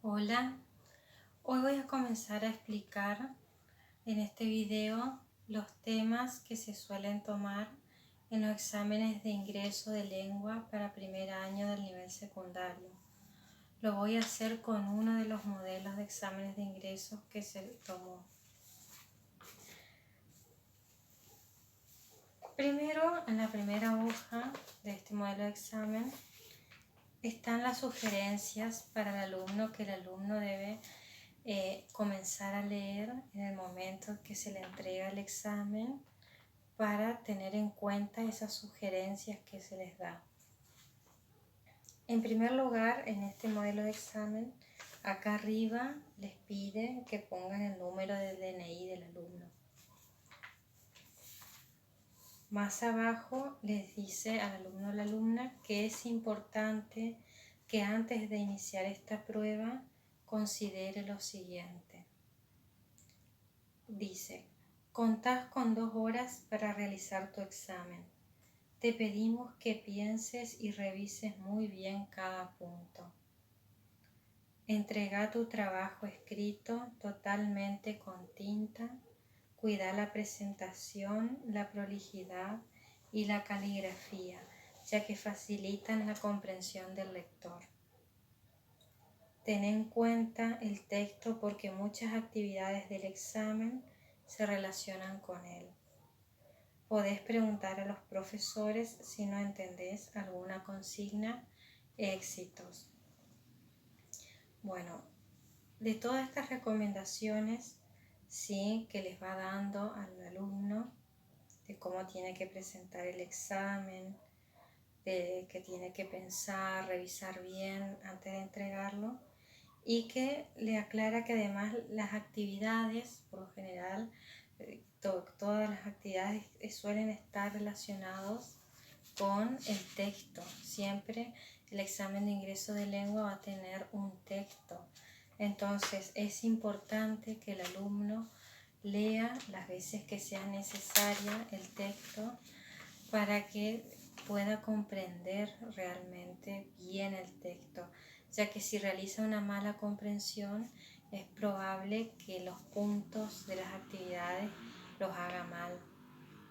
Hola, hoy voy a comenzar a explicar en este video los temas que se suelen tomar en los exámenes de ingreso de lengua para primer año del nivel secundario. Lo voy a hacer con uno de los modelos de exámenes de ingresos que se tomó. Primero, en la primera hoja de este modelo de examen están las sugerencias para el alumno que el alumno debe comenzar a leer en el momento que se le entrega el examen para tener en cuenta esas sugerencias que se les da. En primer lugar, en este modelo de examen, acá arriba les pide que pongan el número del DNI del alumno. Más abajo les dice al alumno o la alumna que es importante que antes de iniciar esta prueba considere lo siguiente. Dice: contás con 2 horas para realizar tu examen. Te pedimos que pienses y revises muy bien cada punto. Entrega tu trabajo escrito totalmente con tinta. Cuida la presentación, la prolijidad y la caligrafía, ya que facilitan la comprensión del lector. Ten en cuenta el texto porque muchas actividades del examen se relacionan con él. Podés preguntar a los profesores si no entendés alguna consigna. Éxitos. Bueno, de todas estas recomendaciones, sí, que les va dando al alumno de cómo tiene que presentar el examen, de que tiene que pensar, revisar bien antes de entregarlo, y que le aclara que además las actividades, por lo general, todas las actividades suelen estar relacionados con el texto. Siempre el examen de ingreso de lengua va a tener un texto. Entonces es importante que el alumno lea las veces que sea necesaria el texto para que pueda comprender realmente bien el texto, ya que si realiza una mala comprensión es probable que los puntos de las actividades los haga mal,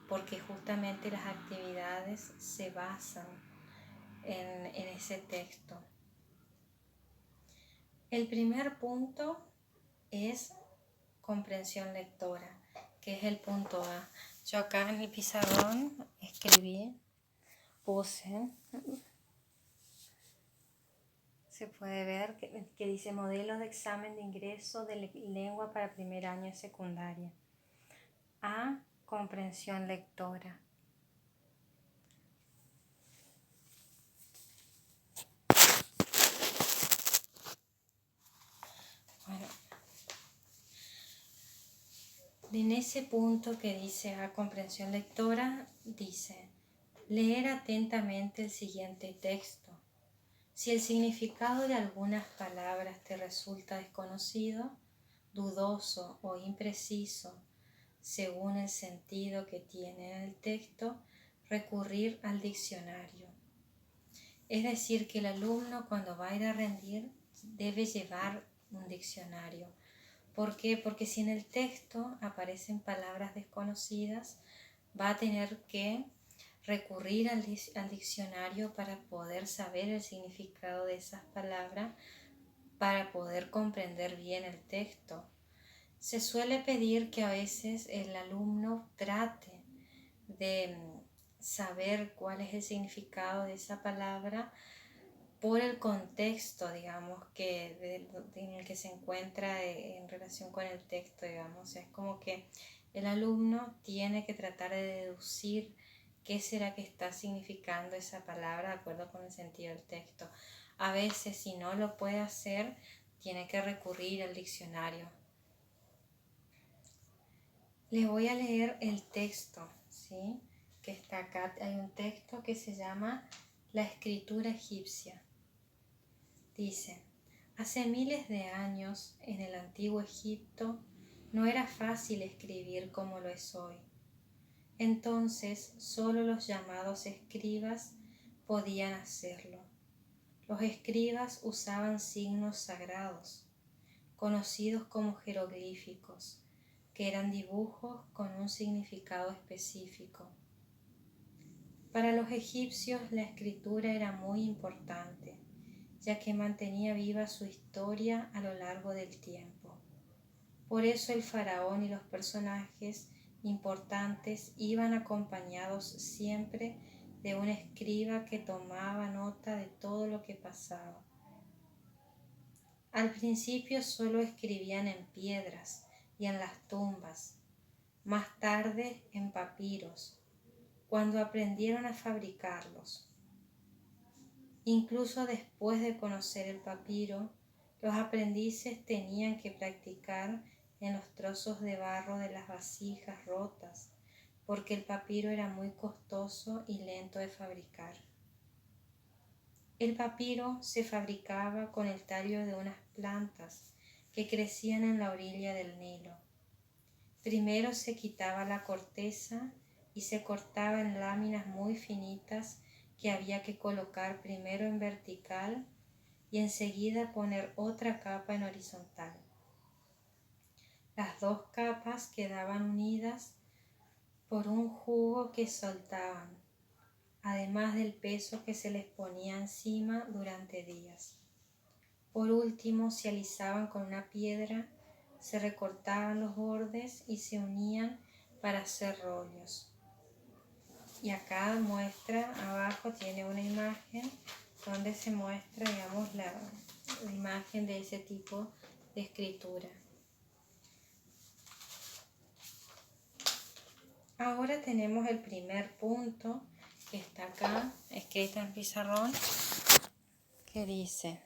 porque justamente las actividades se basan en ese texto. El primer punto es comprensión lectora, que es el punto A. Yo acá en el pizarrón puse, se puede ver que dice modelo de examen de ingreso de lengua para primer año de secundaria. A, comprensión lectora. Bueno, en ese punto que dice A, comprensión lectora, dice: leer atentamente el siguiente texto. Si el significado de algunas palabras te resulta desconocido, dudoso o impreciso, según el sentido que tiene en el texto, recurrir al diccionario. Es decir, que el alumno cuando va a ir a rendir debe llevar un diccionario. ¿Por qué? Porque si en el texto aparecen palabras desconocidas, va a tener que recurrir al diccionario para poder saber el significado de esas palabras, para poder comprender bien el texto. Se suele pedir que a veces el alumno trate de saber cuál es el significado de esa palabra por el contexto, digamos, en el que se encuentra en relación con el texto, digamos. Es como que el alumno tiene que tratar de deducir qué será que está significando esa palabra de acuerdo con el sentido del texto. A veces, si no lo puede hacer, tiene que recurrir al diccionario. Les voy a leer el texto, ¿sí? Que está acá. Hay un texto que se llama La escritura egipcia. Dice: hace miles de años, en el antiguo Egipto, no era fácil escribir como lo es hoy. Entonces, solo los llamados escribas podían hacerlo. Los escribas usaban signos sagrados, conocidos como jeroglíficos, que eran dibujos con un significado específico. Para los egipcios la escritura era muy importante, ya que mantenía viva su historia a lo largo del tiempo. Por eso el faraón y los personajes importantes iban acompañados siempre de un escriba que tomaba nota de todo lo que pasaba. Al principio solo escribían en piedras y en las tumbas, más tarde en papiros, cuando aprendieron a fabricarlos. Incluso después de conocer el papiro, los aprendices tenían que practicar en los trozos de barro de las vasijas rotas, porque el papiro era muy costoso y lento de fabricar. El papiro se fabricaba con el tallo de unas plantas que crecían en la orilla del Nilo. Primero se quitaba la corteza y se cortaba en láminas muy finitas que había que colocar primero en vertical y enseguida poner otra capa en horizontal. Las dos capas quedaban unidas por un jugo que soltaban, además del peso que se les ponía encima durante días. Por último, se alisaban con una piedra, se recortaban los bordes y se unían para hacer rollos. Y acá muestra, abajo tiene una imagen donde se muestra, digamos, la imagen de ese tipo de escritura. Ahora tenemos el primer punto que está acá, escrito en pizarrón, que dice,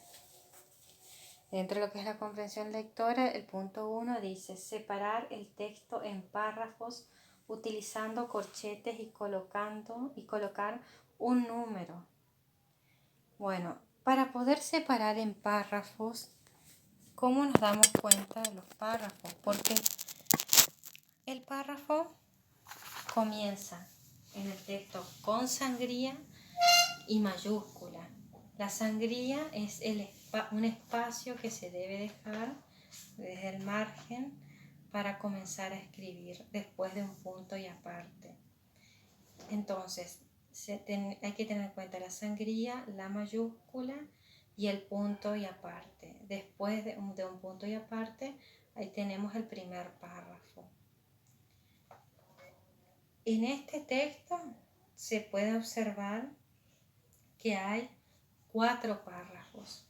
dentro de lo que es la comprensión lectora, el punto 1 dice, separar el texto en párrafos utilizando corchetes y colocar un número. Bueno, para poder separar en párrafos, ¿cómo nos damos cuenta de los párrafos? Porque el párrafo comienza en el texto con sangría y mayúscula. La sangría es un espacio que se debe dejar desde el margen para comenzar a escribir después de un punto y aparte. Entonces, hay que tener en cuenta la sangría, la mayúscula y el punto y aparte. Después de un punto y aparte, ahí tenemos el primer párrafo. En este texto se puede observar que hay 4 párrafos.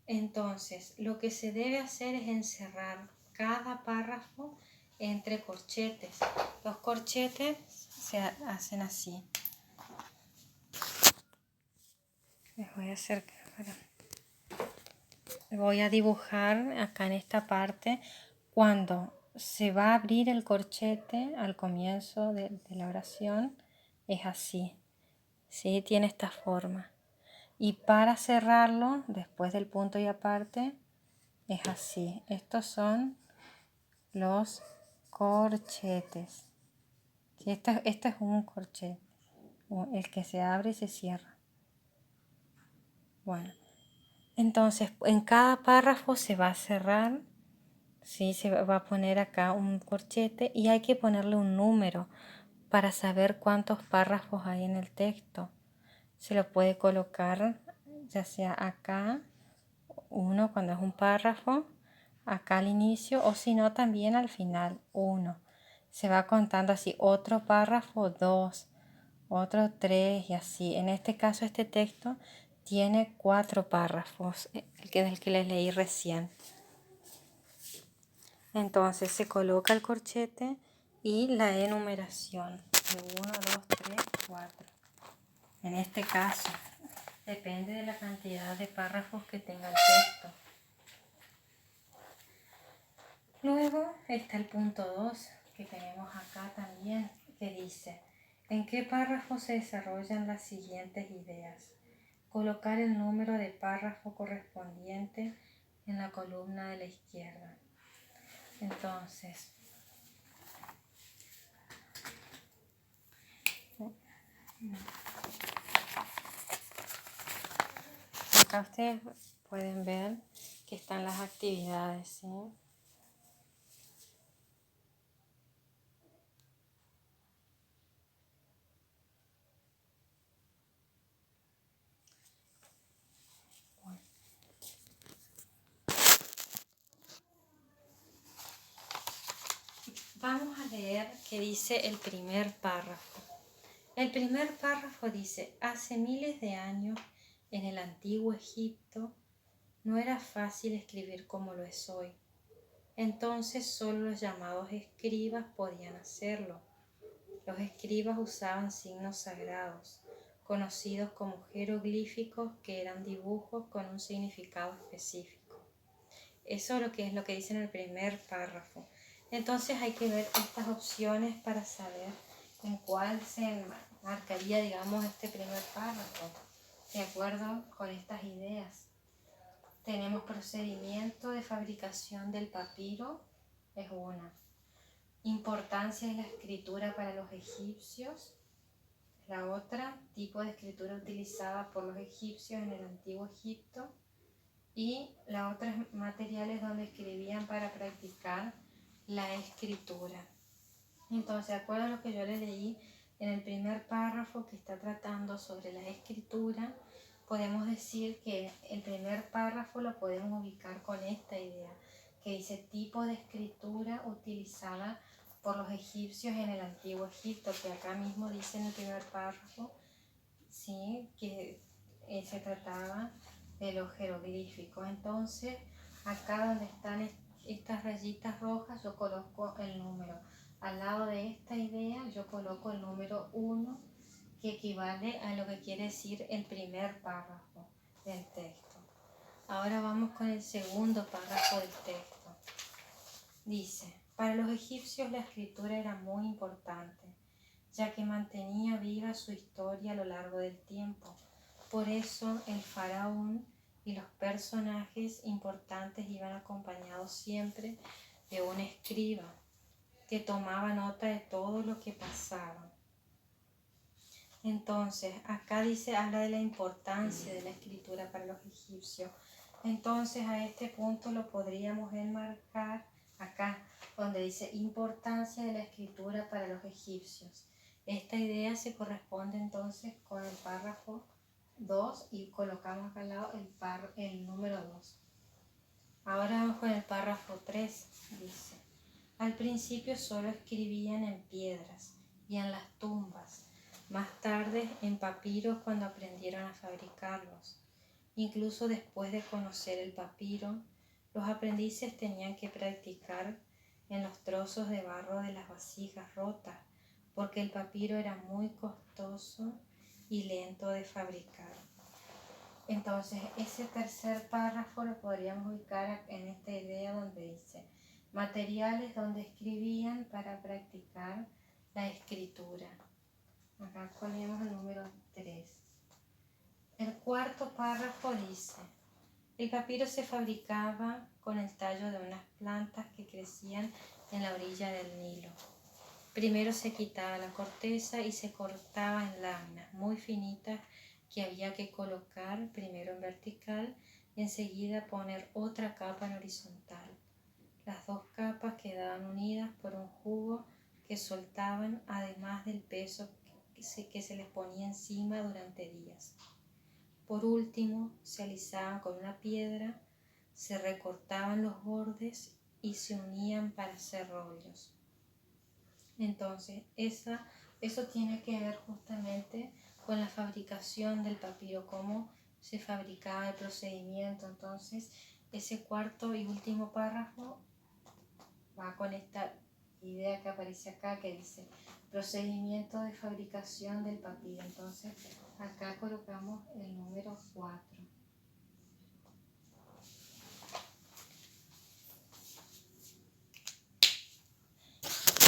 Entonces, lo que se debe hacer es encerrar cada párrafo entre corchetes. Los corchetes se hacen así. Voy a dibujar acá en esta parte cuando se va a abrir el corchete al comienzo de la oración. Es así, ¿sí? Tiene esta forma. Y para cerrarlo, después del punto y aparte, es así. Estos son los corchetes. ¿Sí? Este es un corchete, el que se abre y se cierra. Bueno, entonces en cada párrafo se va a cerrar, ¿sí? Se va a poner acá un corchete y hay que ponerle un número para saber cuántos párrafos hay en el texto. Se lo puede colocar ya sea acá, uno cuando es un párrafo, acá al inicio, o si no también al final, 1. Se va contando así, otro párrafo, 2, otro 3 y así. En este caso este texto tiene 4 párrafos, del que les leí recién. Entonces se coloca el corchete y la enumeración de 1, 2, 3, 4. En este caso depende de la cantidad de párrafos que tenga el texto. Luego está el punto 2 que tenemos acá también, que dice, ¿en qué párrafo se desarrollan las siguientes ideas? Colocar el número de párrafo correspondiente en la columna de la izquierda. Entonces, acá ustedes pueden ver que están las actividades, ¿sí? Bueno. Vamos a leer qué dice el primer párrafo. El primer párrafo dice: hace miles de años, en el antiguo Egipto, no era fácil escribir como lo es hoy. Entonces solo los llamados escribas podían hacerlo. Los escribas usaban signos sagrados, conocidos como jeroglíficos, que eran dibujos con un significado específico. Eso es lo que dice en el primer párrafo. Entonces hay que ver estas opciones para saber en cuál se marcaría, digamos, este primer párrafo, de acuerdo con estas ideas. Tenemos procedimiento de fabricación del papiro, es una. Importancia de la escritura para los egipcios, la otra. Tipo de escritura utilizada por los egipcios en el antiguo Egipto. Y la otra es materiales donde escribían para practicar la escritura. Entonces, de acuerdo a lo que yo le leí en el primer párrafo que está tratando sobre la escritura, podemos decir que el primer párrafo lo podemos ubicar con esta idea, que dice tipo de escritura utilizada por los egipcios en el antiguo Egipto, que acá mismo dice en el primer párrafo, ¿sí?, que se trataba de los jeroglíficos. Entonces, acá donde están estas rayitas rojas, yo coloco el número. Al lado de esta idea, yo coloco el número 1, que equivale a lo que quiere decir el primer párrafo del texto. Ahora vamos con el segundo párrafo del texto. Dice: para los egipcios la escritura era muy importante, ya que mantenía viva su historia a lo largo del tiempo. Por eso el faraón y los personajes importantes iban acompañados siempre de un escriba que tomaba nota de todo lo que pasaba. Entonces, acá habla de la importancia de la escritura para los egipcios. Entonces, a este punto lo podríamos enmarcar acá, donde dice importancia de la escritura para los egipcios. Esta idea se corresponde entonces con el párrafo 2 y colocamos acá al lado el número 2. Ahora vamos con el párrafo 3. Dice: al principio solo escribían en piedras y en las tumbas, más tarde en papiros cuando aprendieron a fabricarlos. Incluso después de conocer el papiro, los aprendices tenían que practicar en los trozos de barro de las vasijas rotas, porque el papiro era muy costoso y lento de fabricar. Entonces, ese tercer párrafo lo podríamos ubicar en esta idea donde dice: materiales donde escribían para practicar la escritura. Acá ponemos el número 3. El cuarto párrafo dice: el papiro se fabricaba con el tallo de unas plantas que crecían en la orilla del Nilo. Primero se quitaba la corteza y se cortaba en láminas muy finitas que había que colocar primero en vertical y enseguida poner otra capa en horizontal. Las dos capas quedaban unidas por un jugo que soltaban, además del peso que se les ponía encima durante días. Por último, se alisaban con una piedra, se recortaban los bordes y se unían para hacer rollos. Entonces, eso tiene que ver justamente con la fabricación del papiro, cómo se fabricaba el procedimiento. Entonces, ese cuarto y último párrafo va con esta idea que aparece acá, que dice procedimiento de fabricación del papiro. Entonces, acá colocamos el número 4.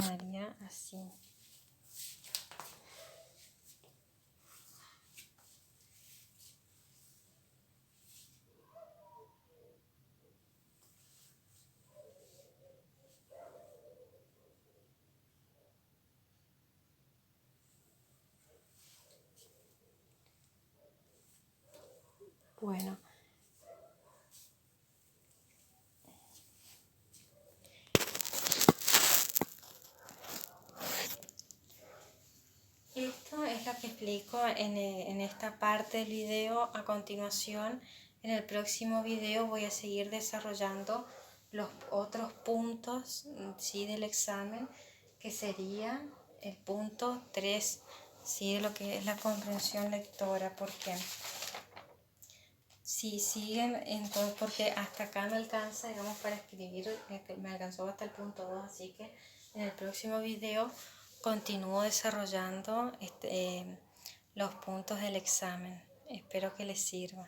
Haría así. Bueno, explico en esta parte del video. A continuación, en el próximo video voy a seguir desarrollando los otros puntos, ¿sí?, del examen, que sería el punto 3, ¿sí?, de lo que es la comprensión lectora. Porque si siguen, entonces, porque hasta acá me alcanza, digamos, para escribir, me alcanzó hasta el punto 2, así que en el próximo video continúo desarrollando los puntos del examen. Espero que les sirva.